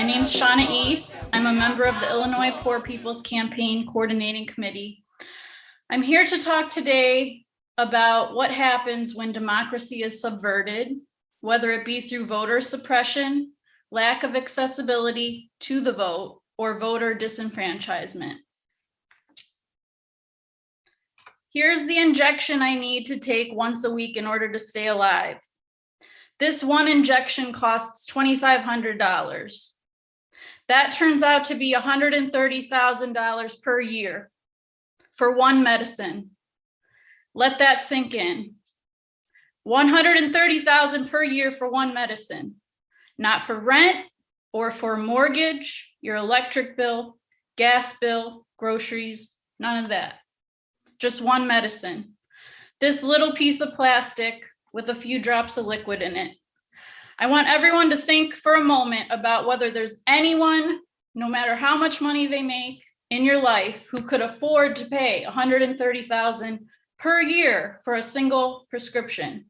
name's Shana East. I'm a member of the Illinois Poor People's Campaign Coordinating Committee. I'm here to talk today about what happens when democracy is subverted, whether it be through voter suppression, lack of accessibility to the vote, or voter disenfranchisement. Here's the injection I need to take once a week in order to stay alive. This one injection costs $2,500. That turns out to be $130,000 per year for one medicine. Let that sink in. $130,000 per year for one medicine, not for rent or for mortgage, your electric bill, gas bill, groceries, none of that. Just one medicine. This little piece of plastic with a few drops of liquid in it. I want everyone to think for a moment about whether there's anyone, no matter how much money they make in your life, who could afford to pay $130,000 per year for a single prescription,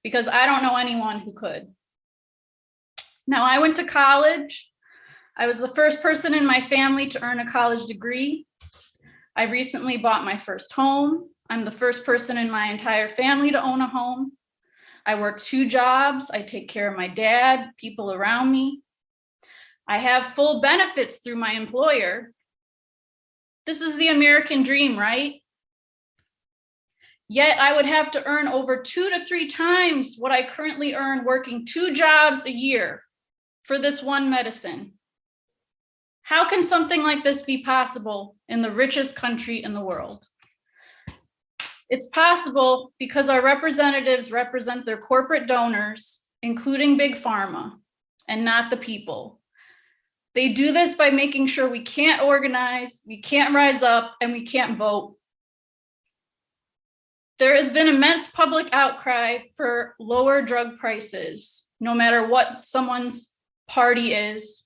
because I don't know anyone who could. Now, I went to college. I was the first person in my family to earn a college degree. I recently bought my first home. I'm the first person in my entire family to own a home. I work 2 jobs. I take care of my dad, people around me. I have full benefits through my employer. This is the American dream, right? Yet I would have to earn over 2 to 3 times what I currently earn working 2 jobs a year for this one medicine. How can something like this be possible in the richest country in the world? It's possible because our representatives represent their corporate donors, including Big Pharma, and not the people. They do this by making sure we can't organize, we can't rise up, and we can't vote. There has been immense public outcry for lower drug prices, no matter what someone's party is.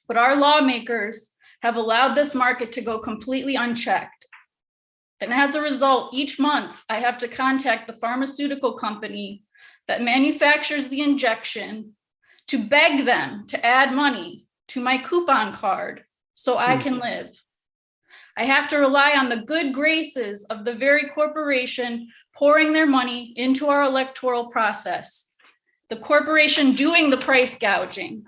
But our lawmakers have allowed this market to go completely unchecked. And as a result, each month I have to contact the pharmaceutical company that manufactures the injection to beg them to add money to my coupon card so I can live. I have to rely on the good graces of the very corporation pouring their money into our electoral process, the corporation doing the price gouging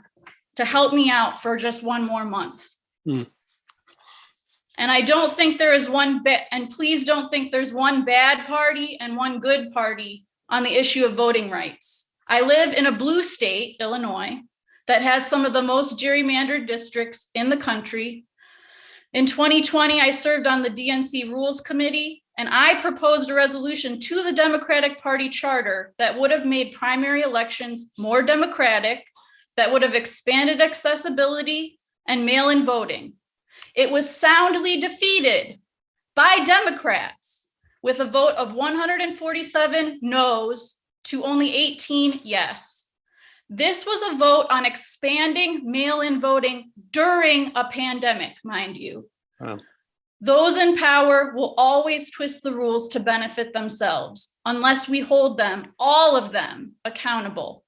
to help me out for just one more month. And I don't think there is and please don't think there's one bad party and one good party on the issue of voting rights. I live in a blue state, Illinois, that has some of the most gerrymandered districts in the country. In 2020, I served on the DNC Rules Committee, and I proposed a resolution to the Democratic Party charter that would have made primary elections more democratic, that would have expanded accessibility and mail-in voting. It was soundly defeated by Democrats with a vote of 147 noes to only 18 yes. This was a vote on expanding mail-in voting during a pandemic, mind you. Wow. Those in power will always twist the rules to benefit themselves unless we hold them, all of them, accountable.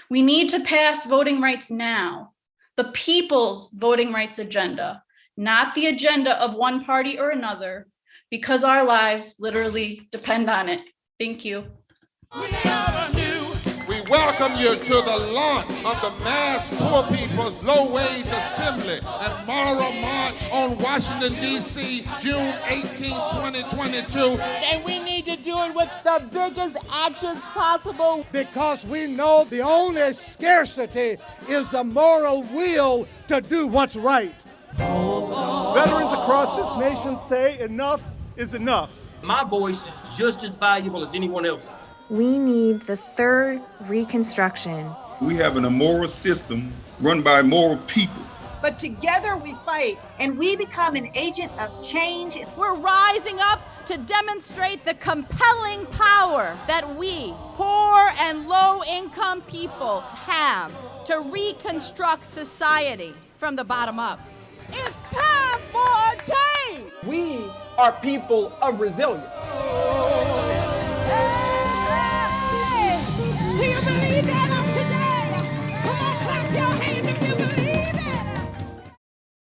We need to pass voting rights now, the people's voting rights agenda, not the agenda of one party or another, because our lives literally depend on it. Thank you. We welcome you to the launch of the Mass Poor People's Low Wage Assembly and Moral March on Washington, D.C., June 18, 2022. And we need to do it with the biggest actions possible. Because we know the only scarcity is the moral will to do what's right. Veterans across this nation say enough is enough. My voice is just as valuable as anyone else's. We need the third Reconstruction. We have an immoral system run by immoral people. But together we fight. And we become an agent of change. We're rising up to demonstrate the compelling power that we, poor and low-income people, have to reconstruct society from the bottom up. It's time for a change! We are people of resilience.